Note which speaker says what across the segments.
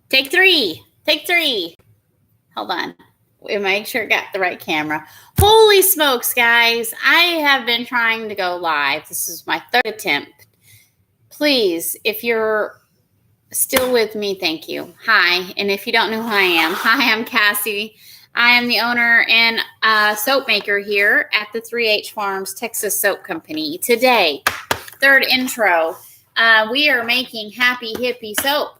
Speaker 1: Take three. Take three. Hold on. We make sure I got the right camera. Holy smokes, guys. I have been trying to go live. This is my third attempt. Please, if you're still with me, thank you. Hi. And if you don't know who I am, hi, I'm Cassie. I am the owner and soap maker here at the 3H Farms Texas Soap Company. Today, third intro, we are making Happy Hippie soap.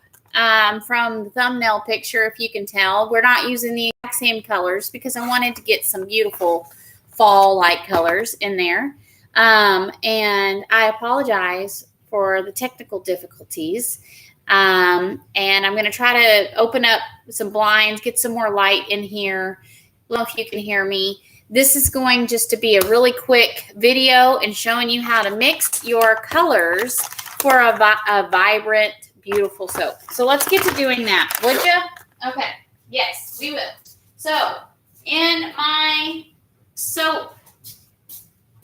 Speaker 1: From the thumbnail picture, if you can tell, we're not using the exact same colors because I wanted to get some beautiful fall-like colors in there. And I apologize for the technical difficulties. And I'm going to try to open up some blinds, get some more light in here. I don't know if you can hear me. This is going just to be a really quick video and showing you how to mix your colors for a vibrant, beautiful soap. So let's get to doing that, would you? Okay. Yes, we will. So in my soap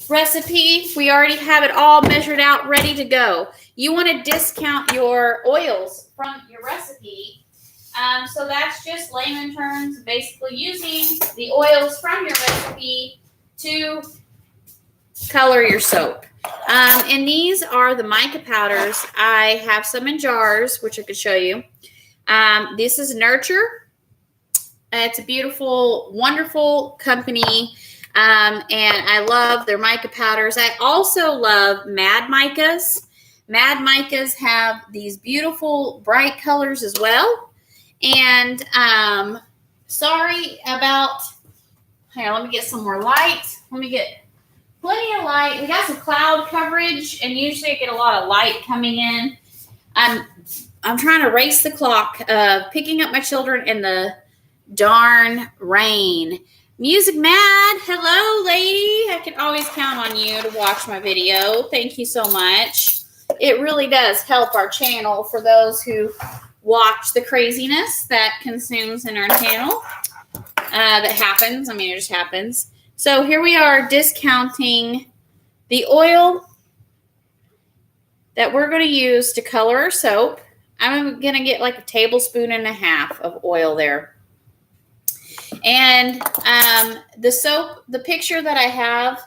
Speaker 1: recipe, we already have it all measured out, ready to go. You want to discount your oils from your recipe. So that's just layman terms, basically using the oils from your recipe to color your soap. And these are the Mica Powders. I have some in jars, which I could show you. This is Nurture. It's a beautiful, wonderful company. And I love their Mica Powders. I also love Mad Micas. Mad Micas have these beautiful, bright colors as well. And sorry about, hang on, let me get some more light. Let me get plenty of light. We got some cloud coverage, and usually I get a lot of light coming in. I'm trying to race the clock, picking up my children in the darn rain. Music Mad, hello, lady. I can always count on you to watch my video. Thank you so much. It really does help our channel for those who watch the craziness that consumes in our channel. That happens. I mean, it just happens. So here we are discounting the oil that we're going to use to color our soap. I'm going to get like a tablespoon and a half of oil there. And the soap, the picture that I have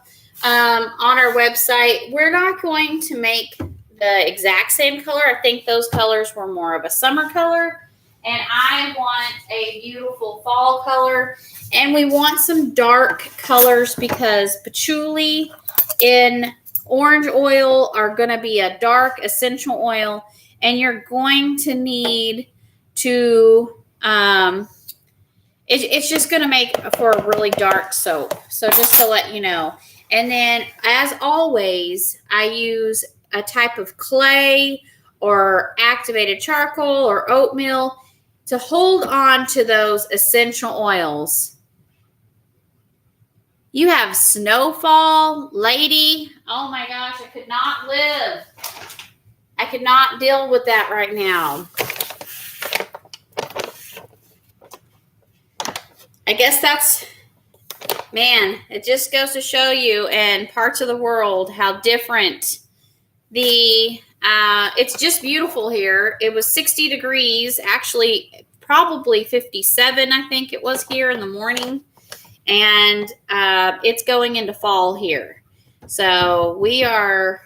Speaker 1: on our website, we're not going to make the exact same color. I think those colors were more of a summer color. And I want a beautiful fall color. And we want some dark colors because patchouli and orange oil are going to be a dark essential oil. And you're going to need to, it's just going to make for a really dark soap. So just to let you know. And then as always, I use a type of clay or activated charcoal or oatmeal to hold on to those essential oils. You have snowfall, lady. Oh my gosh, I could not live. I could not deal with that right now. I guess that's, man, it just goes to show you in parts of the world how different it's just beautiful here. It was 60 degrees, actually probably 57, I think it was here in the morning. And it's going into fall here. So we are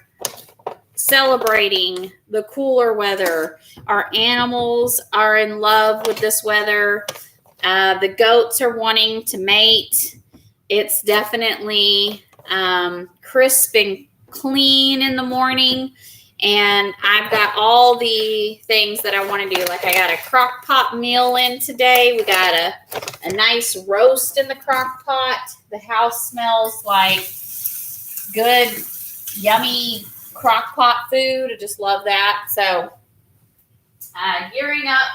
Speaker 1: celebrating the cooler weather. Our animals are in love with this weather. The goats are wanting to mate. It's definitely crisp and clean in the morning. And I've got all the things that I want to do. Like I got a crock pot meal in today. We got a nice roast in the crock pot. The house smells like good, yummy crock pot food. I just love that. So gearing up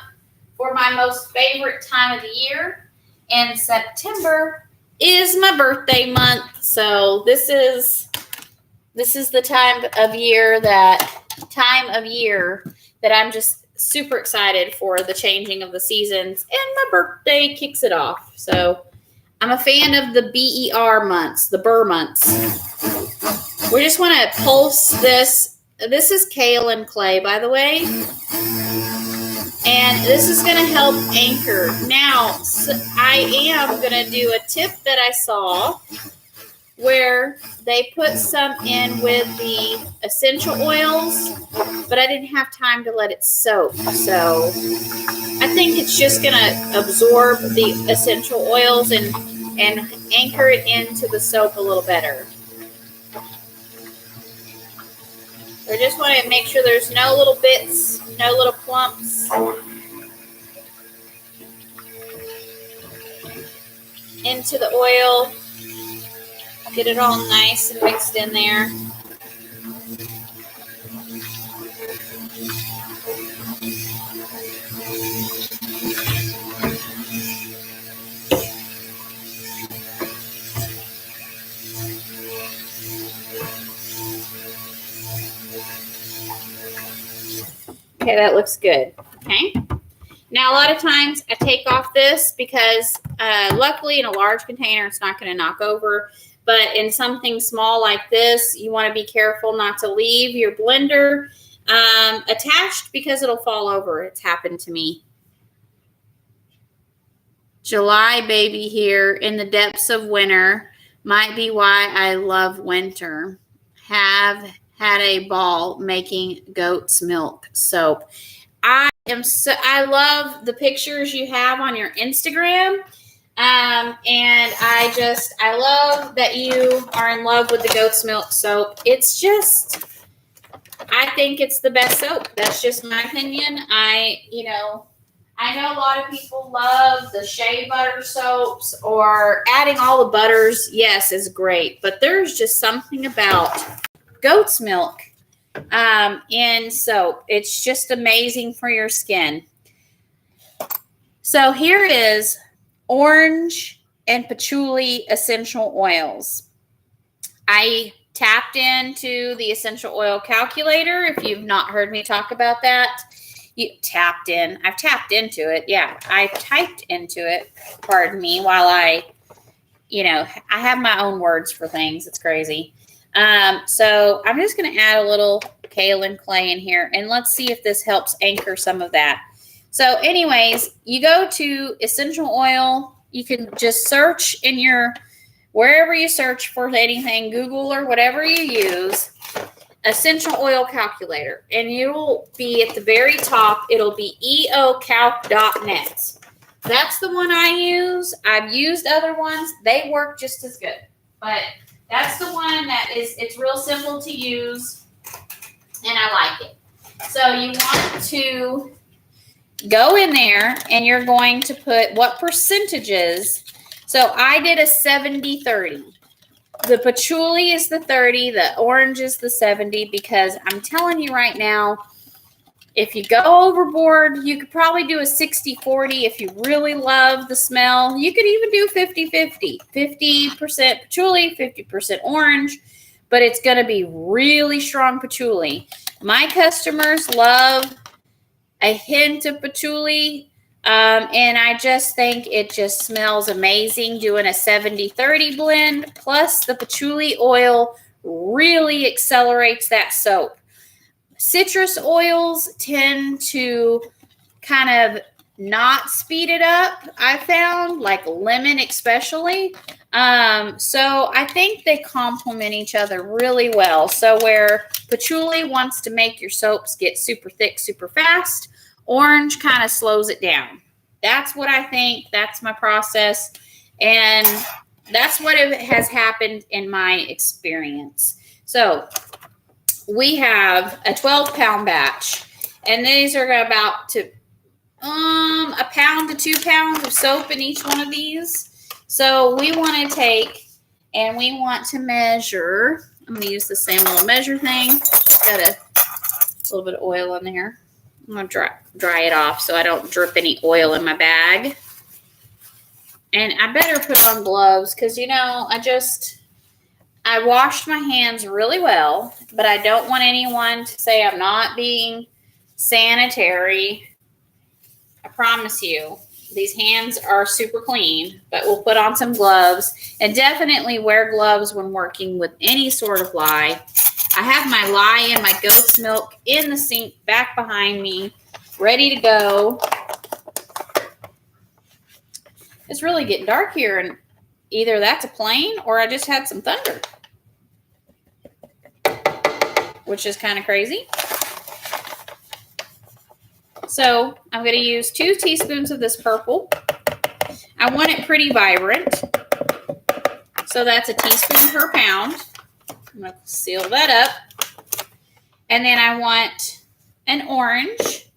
Speaker 1: for my most favorite time of the year. And September is my birthday month. So this is the time of year that I'm just super excited for the changing of the seasons, and my birthday kicks it off. So I'm a fan of the BER months, the Burr months. We just want to pulse this. This is kale and clay, by the way. And this is going to help anchor. Now, I am going to do a tip that I saw where they put some in with the essential oils, but I didn't have time to let it soak. So I think it's just going to absorb the essential oils and anchor it into the soap a little better. So I just want to make sure there's no little bits, no little clumps into the oil. Get it all nice and mixed in there. Okay, that looks good. Okay. Now, a lot of times I take off this because luckily in a large container, it's not going to knock over. But in something small like this, you want to be careful not to leave your blender attached because it'll fall over. It's happened to me. July baby here in the depths of winter might be why I love winter. Have had a ball making goat's milk soap. I love the pictures you have on your Instagram. And I love that you are in love with the goat's milk soap. It's just, I think it's the best soap. That's just my opinion. I know a lot of people love the shea butter soaps or adding all the butters. Yes, is great. But there's just something about goat's milk in soap. It's just amazing for your skin. So here is orange and patchouli essential oils. I tapped into the essential oil calculator. If you've not heard me talk about that, I've tapped into it. Yeah, I typed into it. Pardon me, while I have my own words for things. It's crazy. So I'm just going to add a little kaolin clay in here, and let's see if this helps anchor some of that. So anyways, you go to essential oil. You can just search in wherever you search for anything, Google or whatever you use, essential oil calculator. And it'll be at the very top. It'll be eocalc.net. That's the one I use. I've used other ones. They work just as good. But that's the one it's real simple to use. And I like it. So you want to go in there and you're going to put what percentages. So I did a 70-30. The patchouli is the 30. The orange is the 70 because I'm telling you right now, if you go overboard, you could probably do a 60-40 if you really love the smell. You could even do 50-50. 50% patchouli, 50% orange, but it's going to be really strong patchouli. My customers love a hint of patchouli, and I just think it just smells amazing doing a 70-30 blend. Plus, the patchouli oil really accelerates that soap. Citrus oils tend to kind of not speed it up, I found, like lemon especially. So I think they complement each other really well. So where patchouli wants to make your soaps get super thick, super fast, orange kind of slows it down. That's what I think. That's my process. And that's what has happened in my experience. So we have a 12-pound batch, and these are about to a pound to 2 pounds of soap in each one of these. So we want to take and we want to measure. I'm going to use the same little measure thing. Got a little bit of oil in there. I'm going to dry it off so I don't drip any oil in my bag. And I better put on gloves because, I washed my hands really well, but I don't want anyone to say I'm not being sanitary. I promise you, these hands are super clean, but we'll put on some gloves and definitely wear gloves when working with any sort of lye. I have my lye and my goat's milk in the sink back behind me. ready to go. It's really getting dark here, and either that's a plane or I just had some thunder, which is kind of crazy. So I'm going to use 2 teaspoons of this purple. I want it pretty vibrant. So that's a teaspoon per pound. I'm going to seal that up. And then I want an orange.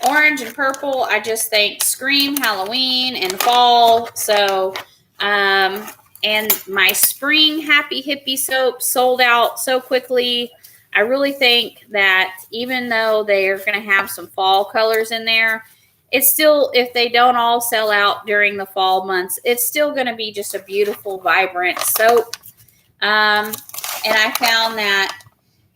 Speaker 1: Orange and purple, I just think scream Halloween and fall. So, and my spring Happy Hippie soap sold out so quickly. I really think that even though they are going to have some fall colors in there, it's still, if they don't all sell out during the fall months, it's still going to be just a beautiful, vibrant soap. And I found that,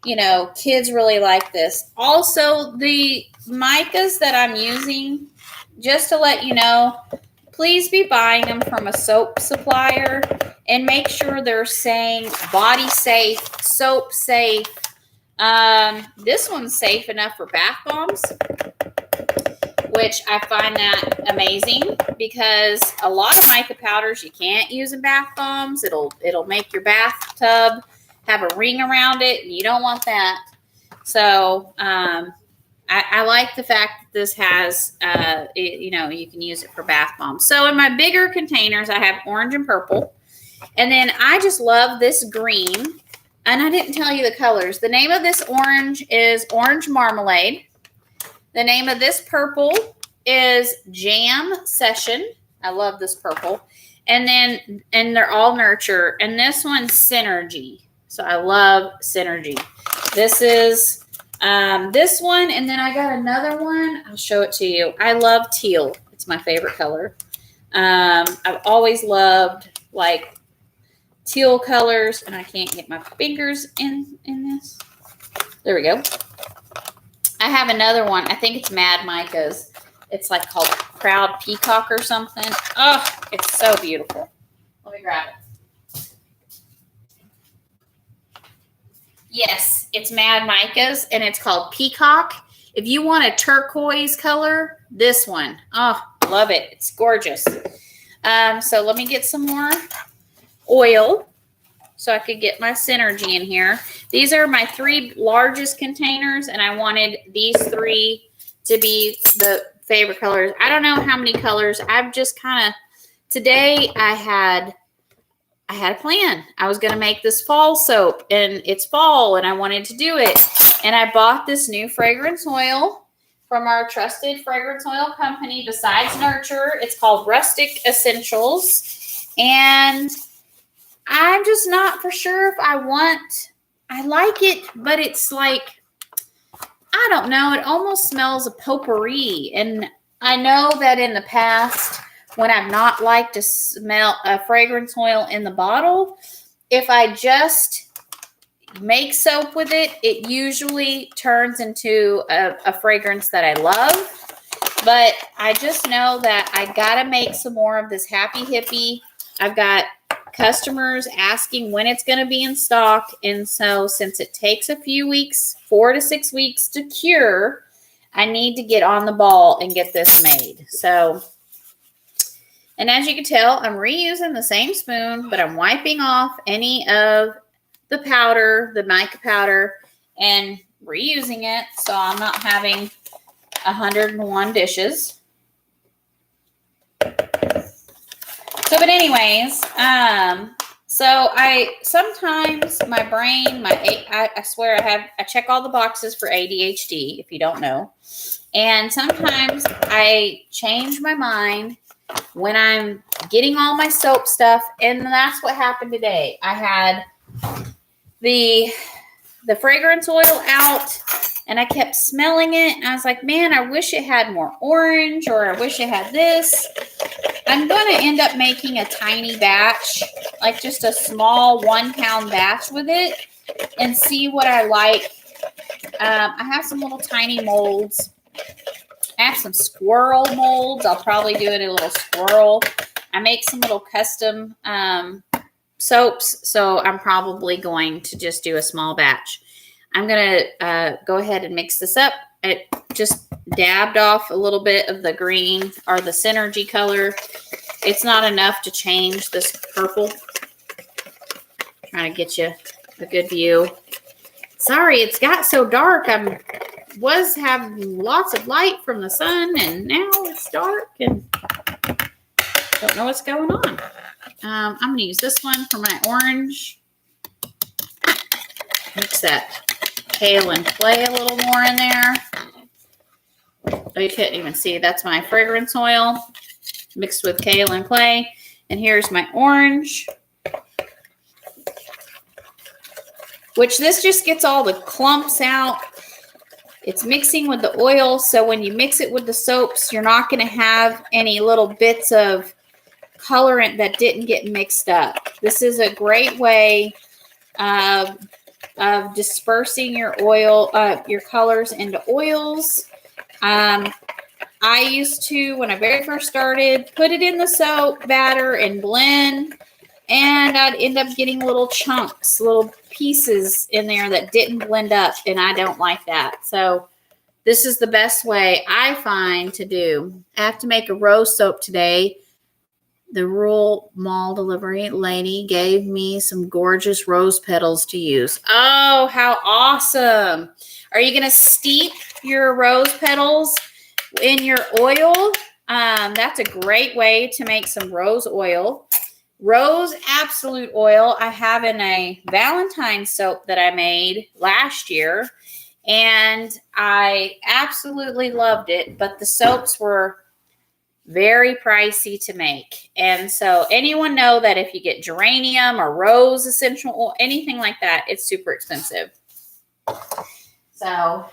Speaker 1: you know, kids really like this. Also, the micas that I'm using, just to let you know, please be buying them from a soap supplier and make sure they're saying body safe, soap safe. This one's safe enough for bath bombs, which I find that amazing because a lot of mica powders you can't use in bath bombs. It'll make your bathtub have a ring around it, and you don't want that. So I like the fact that this has, you know, you can use it for bath bombs. So in my bigger containers, I have orange and purple, and then I just love this green. And I didn't tell you the colors. The name of this orange is Orange Marmalade. The name of this purple is Jam Session. I love this purple. And they're all Nurture. And this one's Synergy. So I love Synergy. This is this one. And then I got another one. I'll show it to you. I love teal. It's my favorite color. I've always loved like teal colors, and I can't get my fingers in this. There we go. I have another one. I think it's Mad Mica's. It's like called Proud Peacock or something. Oh, it's so beautiful. Let me grab it. Yes, it's Mad Mica's, and it's called Peacock. If you want a turquoise color, this one. Oh, love it. It's gorgeous. So let me get some more oil so I could get my Synergy in here. These are my 3 largest containers, and I wanted these 3 to be the favorite colors. I don't know how many colors. I've just kind of, today I had a plan. I was going to make this fall soap, and it's fall, and I wanted to do it. And I bought this new fragrance oil from our trusted fragrance oil company besides Nurture. It's called Rustic Essentials. And I'm just not for sure if I like it, but it's like, I don't know. It almost smells of potpourri. And I know that in the past, when I've not liked to smell a fragrance oil in the bottle, if I just make soap with it, it usually turns into a fragrance that I love. But I just know that I got to make some more of this Happy Hippie. I've got customers asking when it's going to be in stock. And so since it takes a few weeks, 4 to 6 weeks to cure, I need to get on the ball and get this made. So, and as you can tell, I'm reusing the same spoon, but I'm wiping off any of the powder, the mica powder, and reusing it. So I'm not having 101 dishes. So, but anyways, so sometimes my brain, I swear I check all the boxes for ADHD, if you don't know. And sometimes I change my mind when I'm getting all my soap stuff. And that's what happened today. I had the fragrance oil out, and I kept smelling it. And I was like, man, I wish it had more orange, or I wish it had this. I'm going to end up making a tiny batch, like just a small 1-pound batch with it, and see what I like. I have some little tiny molds. I have some Swirl molds. I'll probably do it a little Swirl. I make some little custom soaps, so I'm probably going to just do a small batch. I'm going to go ahead and mix this up. It just dabbed off a little bit of the green or the synergy color. It's not enough to change this purple. Trying to get you a good view. Sorry, it's got so dark. Was having lots of light from the sun, and now it's dark and don't know what's going on. I'm going to use this one for my orange. Mix that kale and clay a little more in there. Oh, you couldn't even see. That's my fragrance oil mixed with kale and clay. And here's my orange, which this just gets all the clumps out. It's mixing with the oil, so when you mix it with the soaps, you're not going to have any little bits of colorant that didn't get mixed up. This is a great way of dispersing your oil, your colors into oils. I used to, when I very first started, put it in the soap batter and blend, and I'd end up getting little chunks, little pieces in there that didn't blend up, and I don't like that. So this is the best way I find to do. I have to make a rose soap today. The rural mall delivery lady gave me some gorgeous rose petals to use. Oh, how awesome. Are you going to steep your rose petals in your oil? That's a great way to make some rose oil. Rose Absolute Oil I have in a Valentine's soap that I made last year, and I absolutely loved it, but the soaps were very pricey to make. And so anyone know that if you get geranium or rose essential oil, anything like that, it's super expensive. So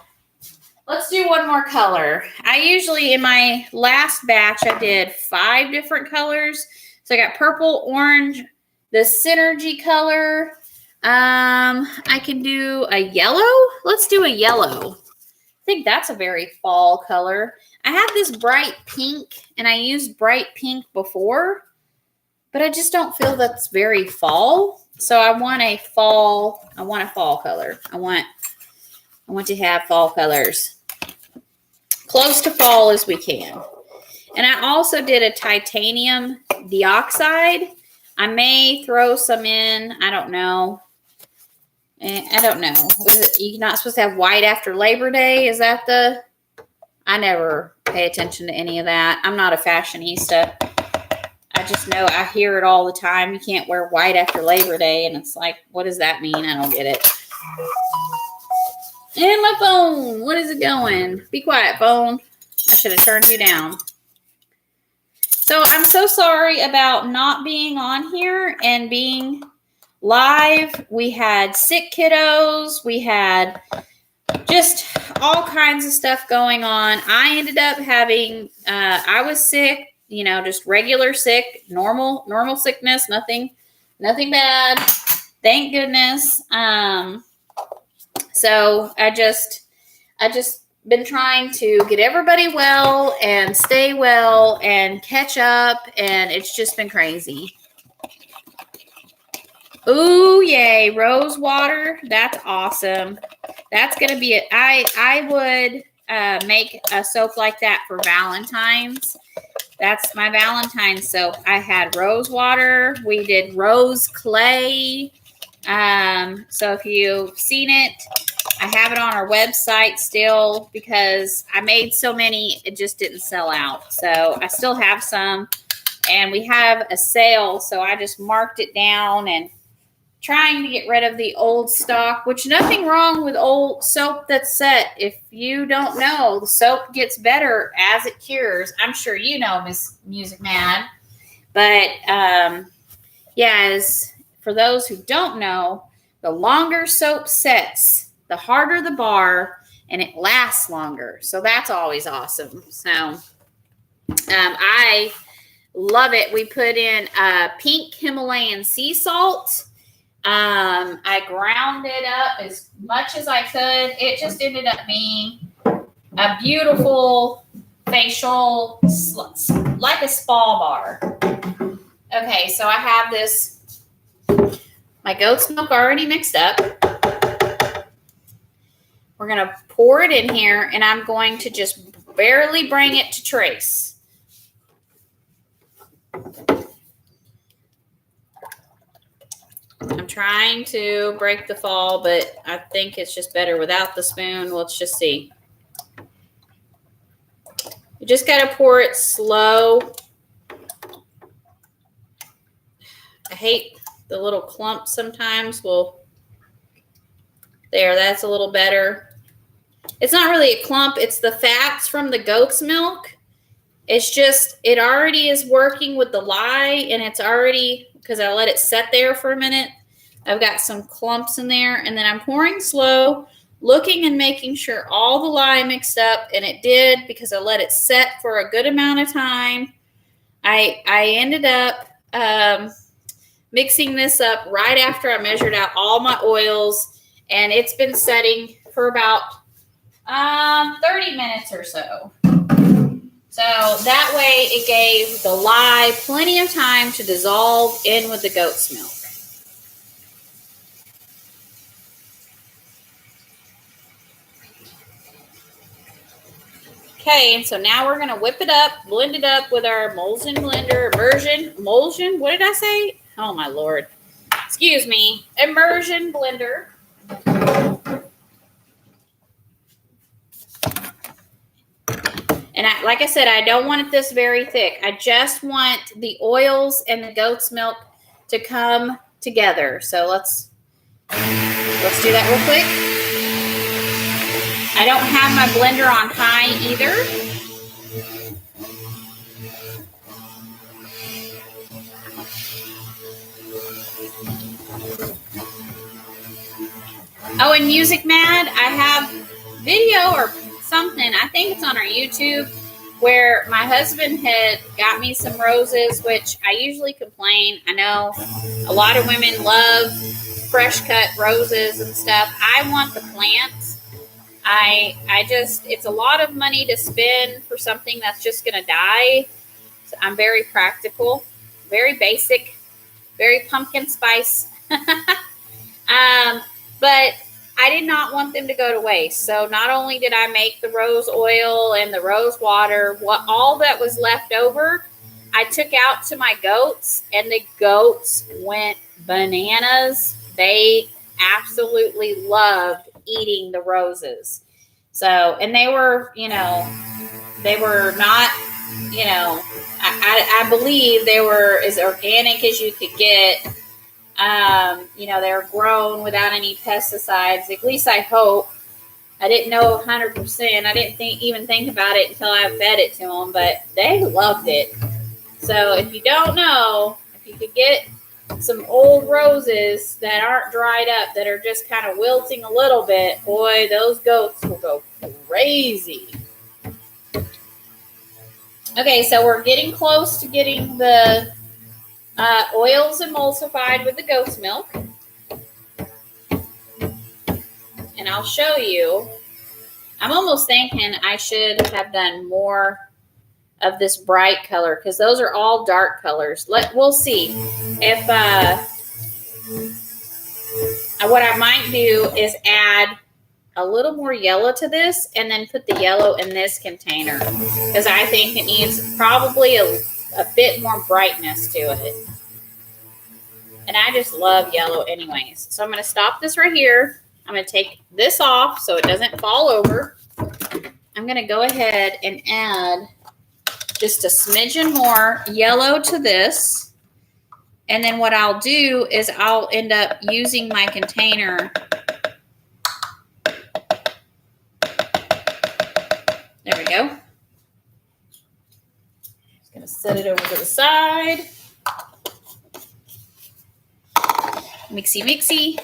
Speaker 1: let's do one more color. I usually, in my last batch, I did 5 different colors. So I got purple, orange, the synergy color. I can do a yellow. Let's do a yellow. I think that's a very fall color. I have this bright pink, and I used bright pink before, but I just don't feel that's very fall. So I want a fall color. I want to have fall colors. Close to fall as we can. And I also did a titanium dioxide. I may throw some in. I don't know. You're not supposed to have white after Labor Day. Is that the... I never pay attention to any of that. I'm not a fashionista. I just know I hear it all the time. You can't wear white after Labor Day. And it's like, what does that mean? I don't get it. And my phone. What is it going? Be quiet, phone. I should have turned you down. So I'm so sorry about not being on here and being live. We had sick kiddos. We had just all kinds of stuff going on. I ended up having, I was sick, just regular sick, normal sickness, nothing bad. Thank goodness. So I just been trying to get everybody well and stay well and catch up, and it's just been crazy. Ooh, yay, rose water. That's awesome. That's going to be it. I would make a soap like that for Valentine's. That's my Valentine's soap. I had rose water. We did rose clay. So if you've seen it, I have it on our website still because I made so many, it just didn't sell out. So I still have some, and we have a sale. So I just marked it down and trying to get rid of the old stock, which nothing wrong with old soap that's set. If you don't know, the soap gets better as it cures. I'm sure you know, Miss Music Mad. But as for those who don't know, the longer soap sets, the harder the bar, and it lasts longer. So that's always awesome. So I love it. We put in pink Himalayan sea salt. I ground it up as much as I could. It just ended up being a beautiful facial, like a spa bar. Okay, so I have this, my goat's milk already mixed up. We're going to pour it in here, and I'm going to just barely bring it to trace. I'm trying to break the fall, but I think it's just better without the spoon. Let's just see. You just got to pour it slow. I hate the little clumps sometimes. Well, there, that's a little better. It's not really a clump. It's the fats from the goat's milk. It's just, it already is working with the lye, and it's already, because I let it set there for a minute, I've got some clumps in there, and then I'm pouring slow, looking and making sure all the lye mixed up, and it did because I let it set for a good amount of time. I ended up mixing this up right after I measured out all my oils, and it's been setting for about 30 minutes or so. So that way it gave the lye plenty of time to dissolve in with the goat's milk. Okay, and so now we're going to whip it up, blend it up with our emulsion blender, emulsion, what did I say? Oh my Lord. Excuse me, immersion blender. And like I said, I don't want it this very thick. I just want the oils and the goat's milk to come together. So let's do that real quick. I don't have my blender on high either. Oh, and Music Mad, I have video or something, I think it's on our YouTube, where my husband had got me some roses, which I usually complain. I know a lot of women love fresh cut roses and stuff. I want the plants. It's a lot of money to spend for something that's just going to die. So I'm very practical, very basic, very pumpkin spice. But I did not want them to go to waste. So not only did I make the rose oil and the rose water, all that was left over, I took out to my goats, and the goats went bananas. They absolutely loved eating the roses. So, and they were, they were not, I believe they were as organic as you could get. They were grown without any pesticides. At least I hope. I didn't know 100%. I didn't even think about it until I fed it to them, but they loved it. So if you don't know, if you could get some old roses that aren't dried up, that are just kind of wilting a little bit, boy, those goats will go crazy. Okay, so we're getting close to getting the oils emulsified with the goat's milk. And I'll show you. I'm almost thinking I should have done more of this bright color, because those are all dark colors. We'll see if what I might do is add a little more yellow to this, and then put the yellow in this container, because I think it needs probably a bit more brightness to it. And I just love yellow anyways. So I'm going to stop this right here. I'm going to take this off so it doesn't fall over. I'm going to go ahead and add just a smidgen more yellow to this. And then what I'll do is I'll end up using my container. There we go. Just going to set it over to the side. Mixy, mixy.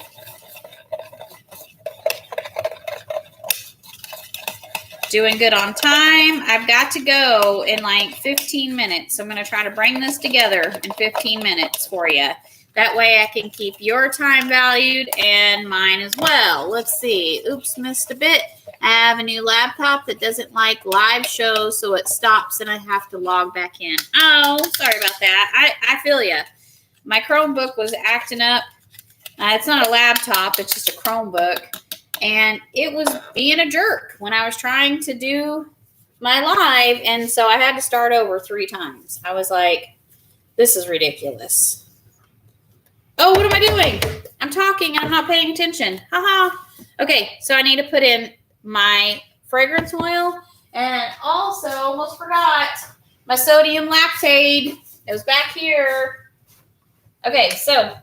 Speaker 1: Doing good on time. I've got to go in like 15 minutes. So I'm going to try to bring this together in 15 minutes for you. That way I can keep your time valued and mine as well. Let's see. Oops, missed a bit. I have a new laptop that doesn't like live shows, so it stops and I have to log back in. Oh, sorry about that. I feel you. My Chromebook was acting up. It's not a laptop. It's just a Chromebook. And it was being a jerk when I was trying to do my live, and so I had to start over 3 times. I was like, this is ridiculous. Oh, what am I doing? I'm talking and I'm not paying attention. Haha. Okay, so I need to put in my fragrance oil, and also almost forgot my sodium lactate. It was back here. Okay, so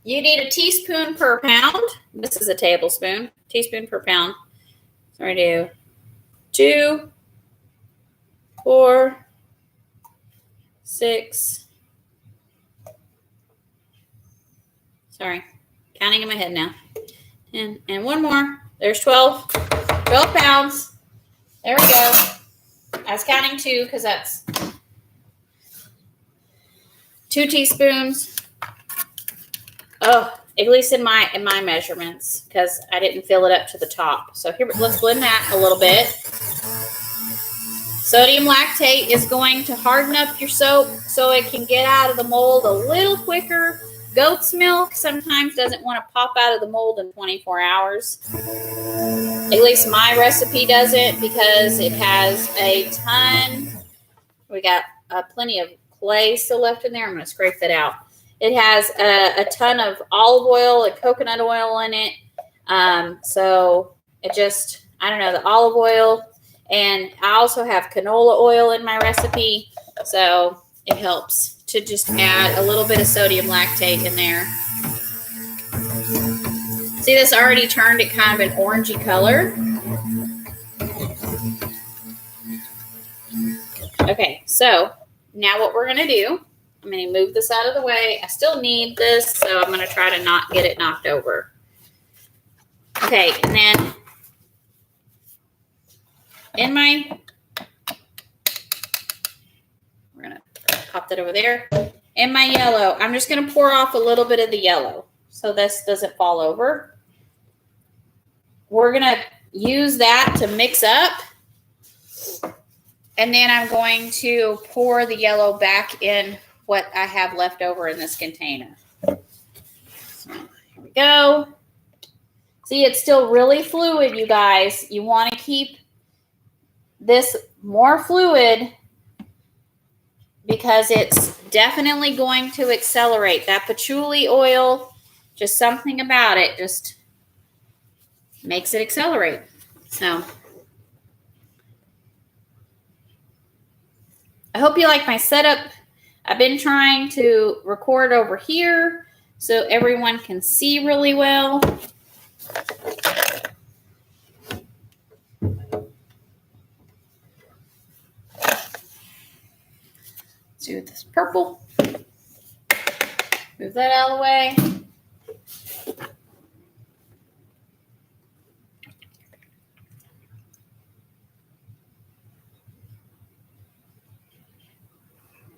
Speaker 1: you need a teaspoon per pound. This is a tablespoon. Teaspoon per pound. So I do 2, 4, 6. Sorry, counting in my head now. And one more. There's 12 pounds. There we go. I was counting 2 because that's 2 teaspoons. Oh, at least in my measurements, because I didn't fill it up to the top. So here, let's blend that a little bit. Sodium lactate is going to harden up your soap so it can get out of the mold a little quicker. Goat's milk sometimes doesn't want to pop out of the mold in 24 hours. At least my recipe doesn't, because it has a ton. We got plenty of clay still left in there. I'm going to scrape that out. It has a ton of olive oil and coconut oil in it. So it just, I don't know, the olive oil. And I also have canola oil in my recipe. So it helps to just add a little bit of sodium lactate in there. See, this already turned it kind of an orangey color. Okay, so now what we're going to do, I'm going to move this out of the way. I still need this, so I'm going to try to not get it knocked over. Okay, and then in my, we're going to pop that over there. In my yellow, I'm just going to pour off a little bit of the yellow so this doesn't fall over. We're going to use that to mix up. And then I'm going to pour the yellow back in what I have left over in this container. So here we go. See, it's still really fluid, you guys. You want to keep this more fluid because it's definitely going to accelerate. That patchouli oil, just something about it just makes it accelerate. So I hope you like my setup. I've been trying to record over here so everyone can see really well. Let's do this purple. Move that out of the way.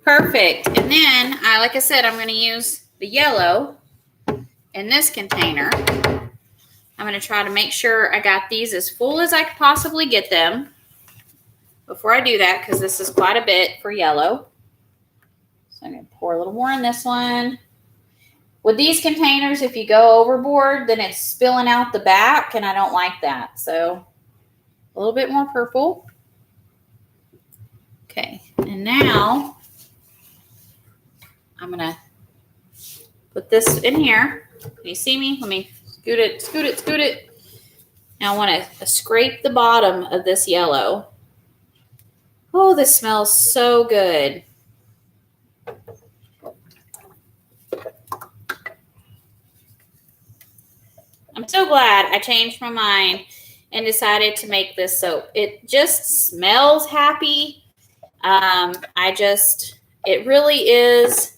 Speaker 1: Perfect. And then, like I said, I'm going to use the yellow in this container. I'm going to try to make sure I got these as full as I could possibly get them before I do that, because this is quite a bit for yellow. So I'm going to pour a little more in this one. With these containers, if you go overboard, then it's spilling out the back, and I don't like that. So a little bit more purple. Okay, and now I'm going to put this in here. Can you see me? Let me scoot it, scoot it, scoot it. Now I want to scrape the bottom of this yellow. Oh, this smells so good. I'm so glad I changed my mind and decided to make this soap. It just smells happy. It really is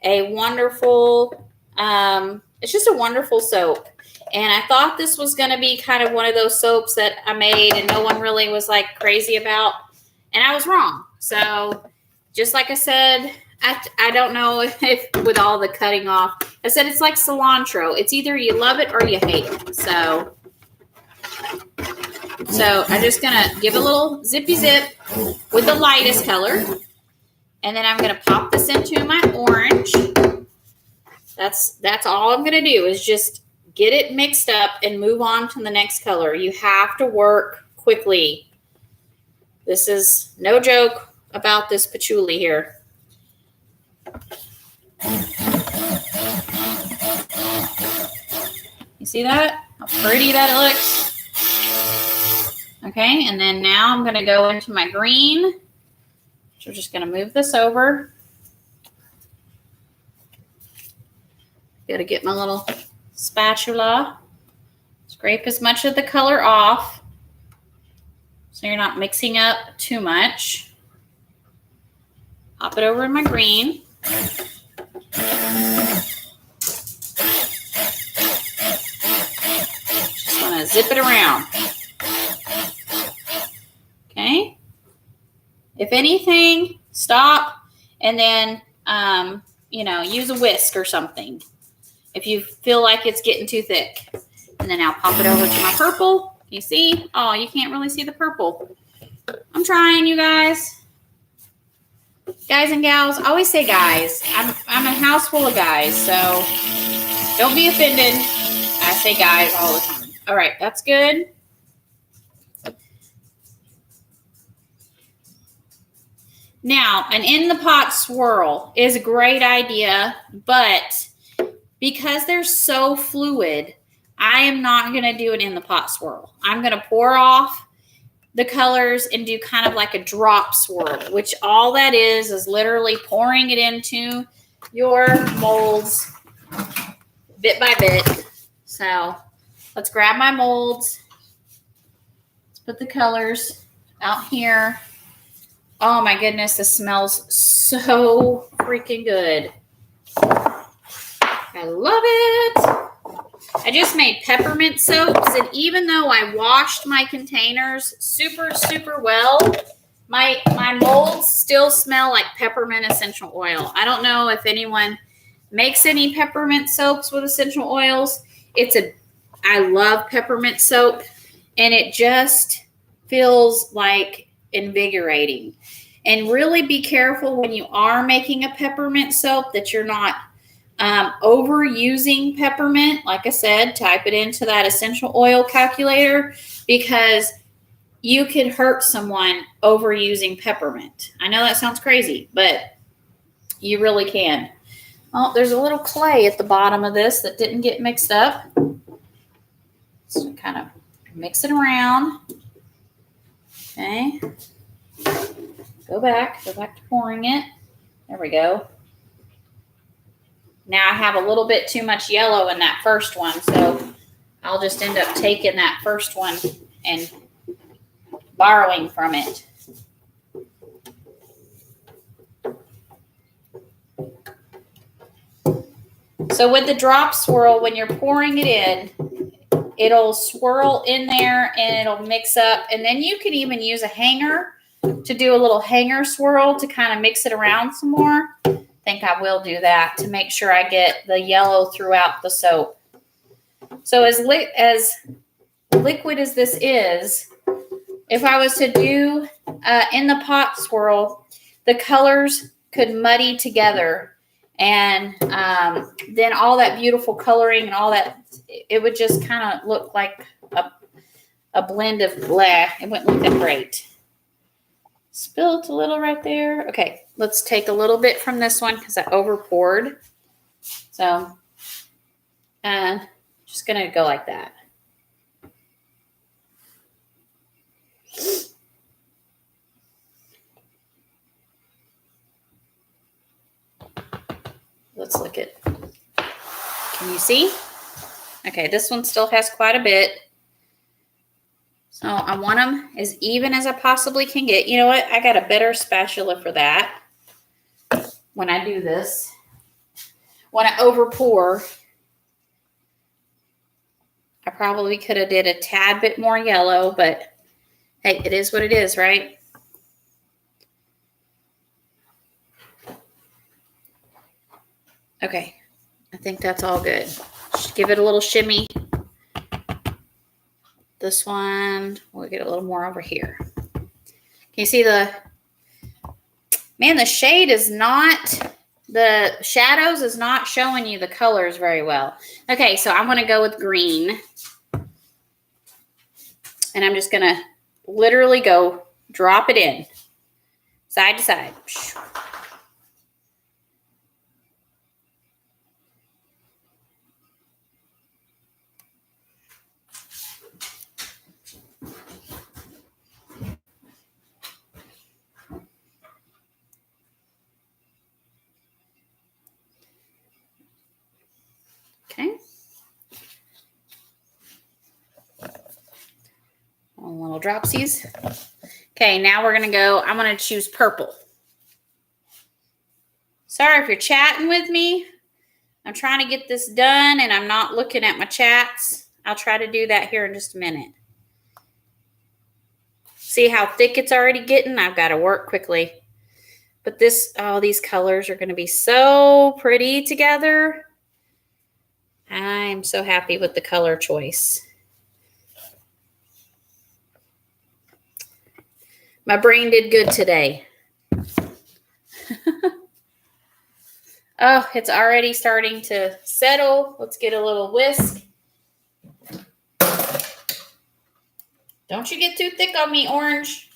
Speaker 1: a wonderful, it's just a wonderful soap. And I thought this was going to be kind of one of those soaps that I made and no one really was like crazy about. And I was wrong. So just like I said, I don't know if with all the cutting off, I said it's like cilantro. It's either you love it or you hate it. So I'm just going to give a little zippy zip with the lightest color. And then I'm going to pop this into my orange. That's all I'm going to do is just get it mixed up and move on to the next color. You have to work quickly. This is no joke about this patchouli here. You see that? How pretty that looks? Okay, and then now I'm going to go into my green. So we're just going to move this over. Got to get my little spatula. Scrape as much of the color off so you're not mixing up too much. Pop it over in my green. Just want to zip it around. Okay. If anything, stop and then, use a whisk or something if you feel like it's getting too thick. And then I'll pop it over to my purple. You see? Oh, you can't really see the purple. I'm trying, you guys. Guys and gals. I always say guys. I'm a house full of guys, so don't be offended. I say guys all the time. All right, that's good. Now, an in-the-pot swirl is a great idea, but because they're so fluid, I am not going to do an in-the-pot swirl. I'm going to pour off the colors and do kind of like a drop swirl, which all that is literally pouring it into your molds bit by bit. So let's grab my molds. Let's put the colors out here. Oh my goodness, this smells so freaking good. I love it. I just made peppermint soaps, and even though I washed my containers super, super well, my molds still smell like peppermint essential oil. I don't know if anyone makes any peppermint soaps with essential oils. I love peppermint soap, and it just feels like invigorating. And really be careful when you are making a peppermint soap that you're not overusing peppermint. Like I said, type it into that essential oil calculator, because you could hurt someone overusing peppermint. I know that sounds crazy, but you really can. Oh, there's a little clay at the bottom of this that didn't get mixed up. So kind of mix it around. Okay. Go back to pouring it. There we go. Now I have a little bit too much yellow in that first one, so I'll just end up taking that first one and borrowing from it. So with the drop swirl, when you're pouring it in, it'll swirl in there and it'll mix up. And then you can even use a hanger to do a little hanger swirl to kind of mix it around some more. I think I will do that to make sure I get the yellow throughout the soap. So as liquid as this is, if I was to do in the pot swirl, the colors could muddy together, and then all that beautiful coloring and all that, it would just kind of look like a blend of blah. It wouldn't look that great. Spilled a little right there. Okay, let's take a little bit from this one because I over poured. So just going to go like that. Let's look at, can you see? Okay, this one still has quite a bit. So I want them as even as I possibly can get. You know what? I got a better spatula for that when I do this. When I over pour, I probably could have did a tad bit more yellow, but hey, it is what it is, right? Okay, I think that's all good. Just give it a little shimmy. This one, we'll get a little more over here. Can you see the shade is not The shadows is not showing you the colors very well. Okay, so I'm going to go with green. And I'm just going to literally go drop it in. Side to side. Okay. Little dropsies. Okay, now we're going to go, I'm going to choose purple. Sorry if you're chatting with me. I'm trying to get this done and I'm not looking at my chats. I'll try to do that here in just a minute. See how thick it's already getting? I've got to work quickly. But this, oh, these colors are going to be so pretty together. I'm so happy with the color choice. My brain did good today. Oh, it's already starting to settle. Let's get a little whisk. Don't you get too thick on me, orange.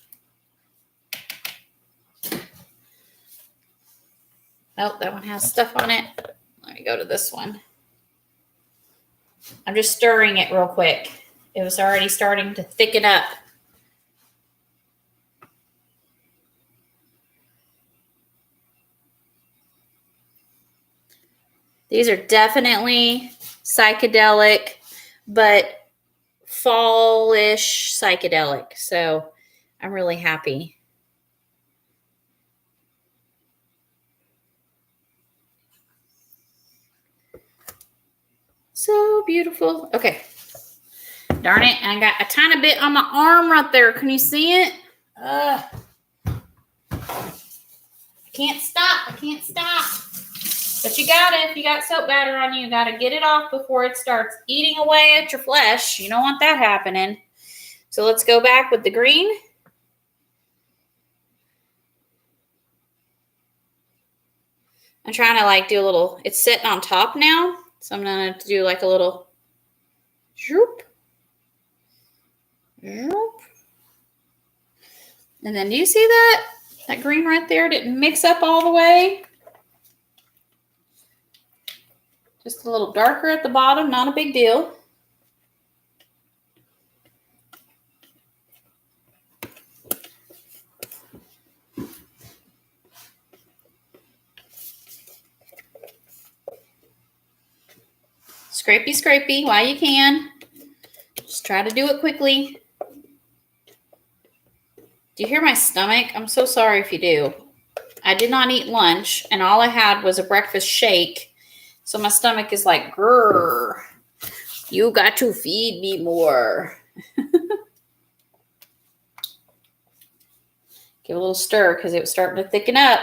Speaker 1: Oh, that one has stuff on it. Let me go to this one. I'm just stirring it real quick. It was already starting to thicken up. These are definitely psychedelic, but fall-ish psychedelic. So I'm really happy. So beautiful. Okay. Darn it. I got a tiny bit on my arm right there. Can you see it? I can't stop. I can't stop. But you got it. If you got soap batter on you, you got to get it off before it starts eating away at your flesh. You don't want that happening. So let's go back with the green. I'm trying to like do a little, it's sitting on top now. So I'm going to do like a little zoop. Zoop. And then do you see that? That green right there didn't mix up all the way. Just a little darker at the bottom, not a big deal. Scrapey, scrapey while you can. Just try to do it quickly. Do you hear my stomach? I'm so sorry if you do. I did not eat lunch, and all I had was a breakfast shake. So my stomach is like, grrr, you got to feed me more. Give a little stir because it was starting to thicken up.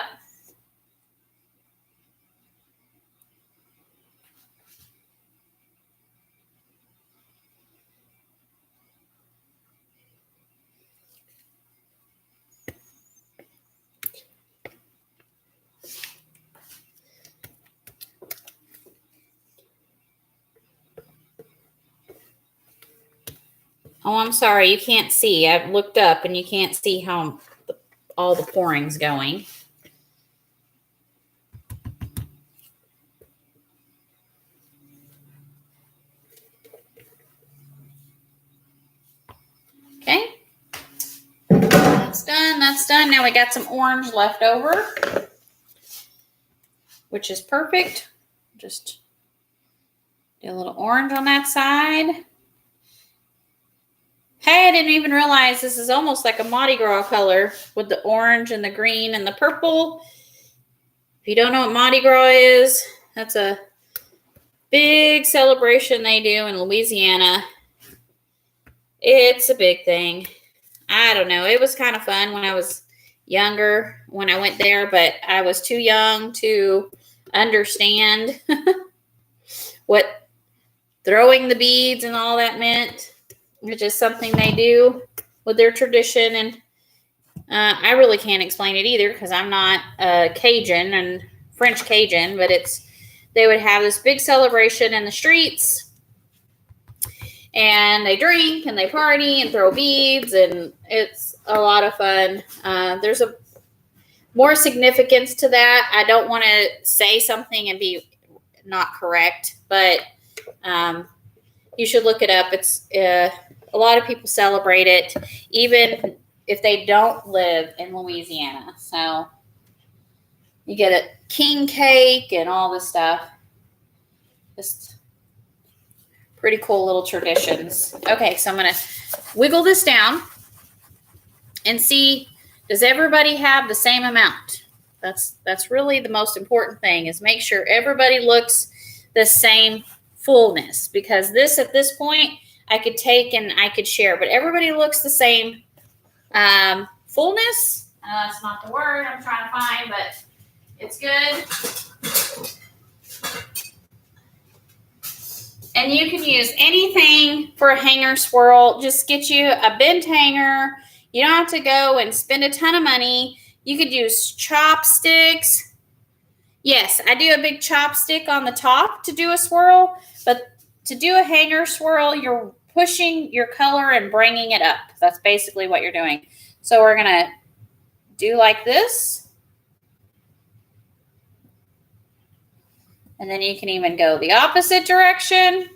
Speaker 1: Oh, I'm sorry. You can't see. I've looked up and you can't see how all the pouring's going. Okay. That's done. That's done. Now we got some orange left over, which is perfect. Just do a little orange on that side. Hey, I didn't even realize this is almost like a Mardi Gras color with the orange and the green and the purple. If you don't know what Mardi Gras is, that's a big celebration they do in Louisiana. It's a big thing. I don't know. It was kind of fun when I was younger when I went there, but I was too young to understand what throwing the beads and all that meant. It's just something they do with their tradition, and I really can't explain it either because I'm not Cajun and French Cajun, but they would have this big celebration in the streets, and they drink and they party and throw beads, and it's a lot of fun. There's a more significance to that. I don't want to say something and be not correct, but you should look it up. It's a lot of people celebrate it, even if they don't live in Louisiana. So you get a king cake and all this stuff. Just pretty cool little traditions. Okay, so I'm going to wiggle this down and see, does everybody have the same amount? That's really the most important thing, is make sure everybody looks the same fullness, because at this point I could take and I could share, but everybody looks the same fullness. That's not the word I'm trying to find, but it's good. And you can use anything for a hanger swirl. Just get you a bent hanger. You don't have to go and spend a ton of money. You could use chopsticks. Yes, I do a big chopstick on the top to do a swirl, but to do a hanger swirl, you're pushing your color and bringing it up. That's basically what you're doing. So we're going to do like this. And then you can even go the opposite direction.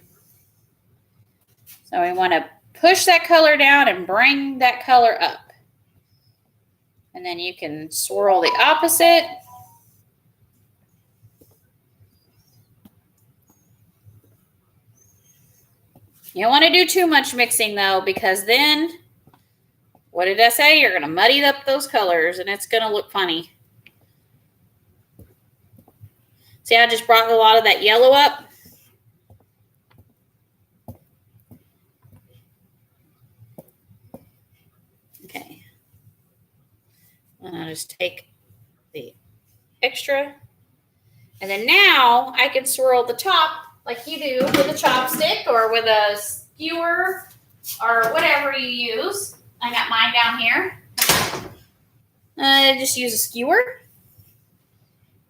Speaker 1: So we want to push that color down and bring that color up. And then you can swirl the opposite. You don't want to do too much mixing though, because then, what did I say? You're going to muddy up those colors and it's going to look funny. See, I just brought a lot of that yellow up. Okay. And I'll just take the extra. And then now I can swirl the top like you do with a chopstick or with a skewer or whatever you use. I got mine down here. Just use a skewer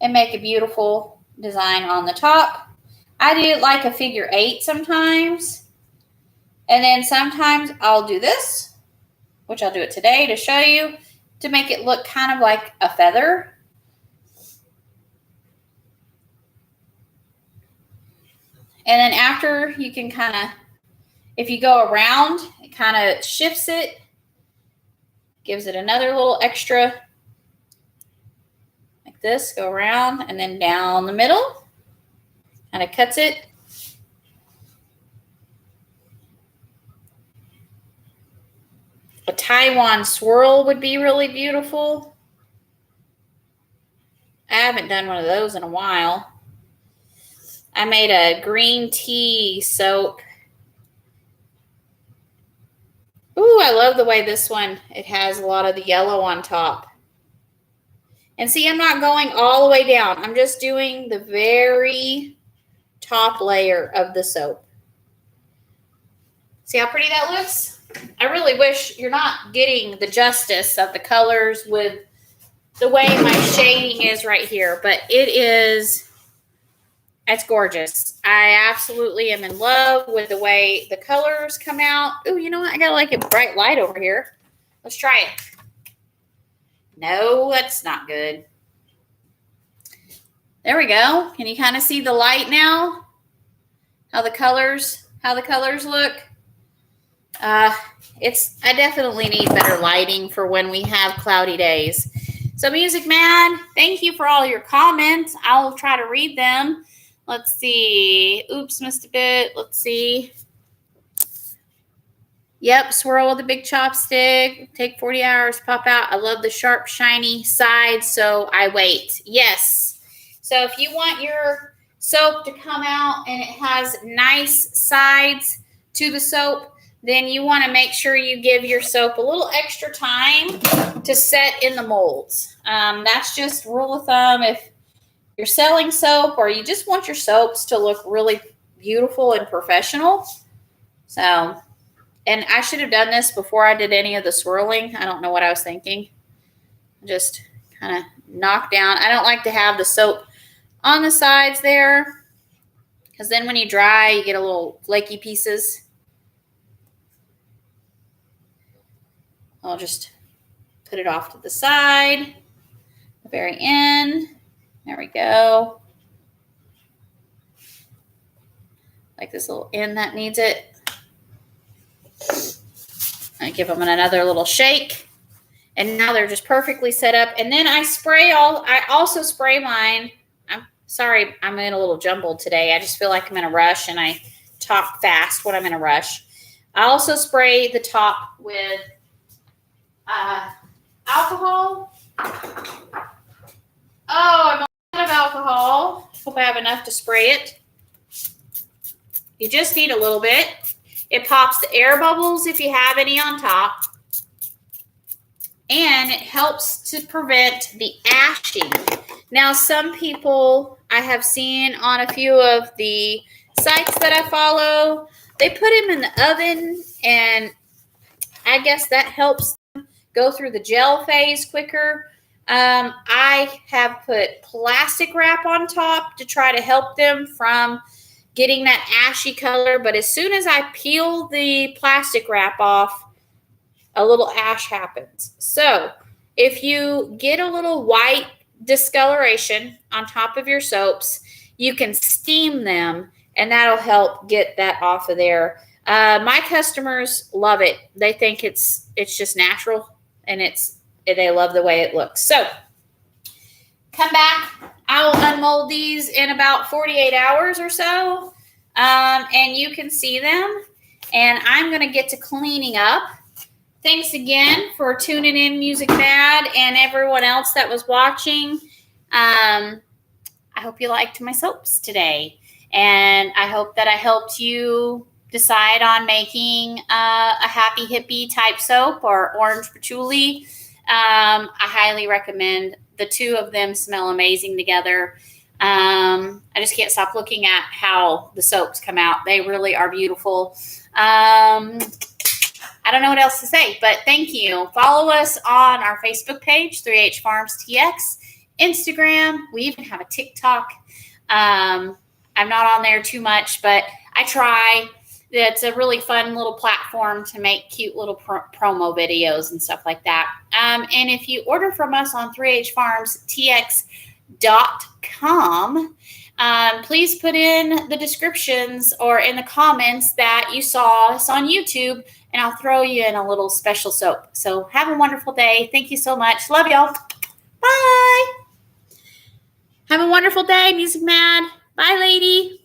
Speaker 1: and make a beautiful design on the top. I do like a figure 8 sometimes. And then sometimes I'll do this, which I'll do it today to show you, to make it look kind of like a feather. And then after, you can kind of, if you go around, it kind of shifts it, gives it another little extra, like this, go around, and then down the middle, kind of cuts it. A Taiwan swirl would be really beautiful. I haven't done one of those in a while. I made a green tea soap. Ooh, I love the way this one, it has a lot of the yellow on top. And see, I'm not going all the way down. I'm just doing the very top layer of the soap. See how pretty that looks? I really wish you're not getting the justice of the colors with the way my shading is right here, but it's gorgeous. I absolutely am in love with the way the colors come out. Ooh, you know what? I got like a bright light over here. Let's try it. No, that's not good. There we go. Can you kind of see the light now? How the colors look? I definitely need better lighting for when we have cloudy days. So Music Man, thank you for all your comments. I'll try to read them. Let's see. Oops, missed a bit. Let's see. Yep, swirl with a big chopstick. Take 40 hours, pop out. I love the sharp, shiny sides, so I wait. Yes. So if you want your soap to come out and it has nice sides to the soap, then you want to make sure you give your soap a little extra time to set in the molds. That's just rule of thumb. If you're selling soap or you just want your soaps to look really beautiful and professional. So, and I should have done this before I did any of the swirling. I don't know what I was thinking. Just kind of knock down. I don't like to have the soap on the sides there, because then when you dry, you get a little flaky pieces. I'll just put it off to the side, the very end. There we go. Like this little end that needs it. I give them another little shake. And now they're just perfectly set up. And then I also spray mine. I'm sorry, I'm in a little jumbled today. I just feel like I'm in a rush and I talk fast when I'm in a rush. I also spray the top with alcohol. Oh, I'm out of alcohol. Hope I have enough to spray it. You just need a little bit. It pops the air bubbles if you have any on top. And it helps to prevent the ashing. Now, some people I have seen on a few of the sites that I follow, they put them in the oven, and I guess that helps them go through the gel phase quicker. I have put plastic wrap on top to try to help them from getting that ashy color, but as soon as I peel the plastic wrap off, a little ash happens. So if you get a little white discoloration on top of your soaps, you can steam them, and that'll help get that off of there. My customers love it. They think it's just natural, and they love the way it looks. So come back. I will unmold these in about 48 hours or so, and you can see them. And I'm going to get to cleaning up. Thanks again for tuning in, Music Mad, and everyone else that was watching. I hope you liked my soaps today, and I hope that I helped you decide on making a happy hippie type soap or orange patchouli. I highly recommend. The two of them smell amazing together. I just can't stop looking at how the soaps come out. They really are beautiful. I don't know what else to say, but thank you. Follow us on our Facebook page, 3H Farms TX, Instagram. We even have a TikTok. I'm not on there too much, but I try. It's a really fun little platform to make cute little promo videos and stuff like that. And if you order from us on 3hfarmstx.com, please put in the descriptions or in the comments that you saw us on YouTube, and I'll throw you in a little special soap. So have a wonderful day. Thank you so much. Love y'all. Bye. Have a wonderful day, Music Mad. Bye, lady.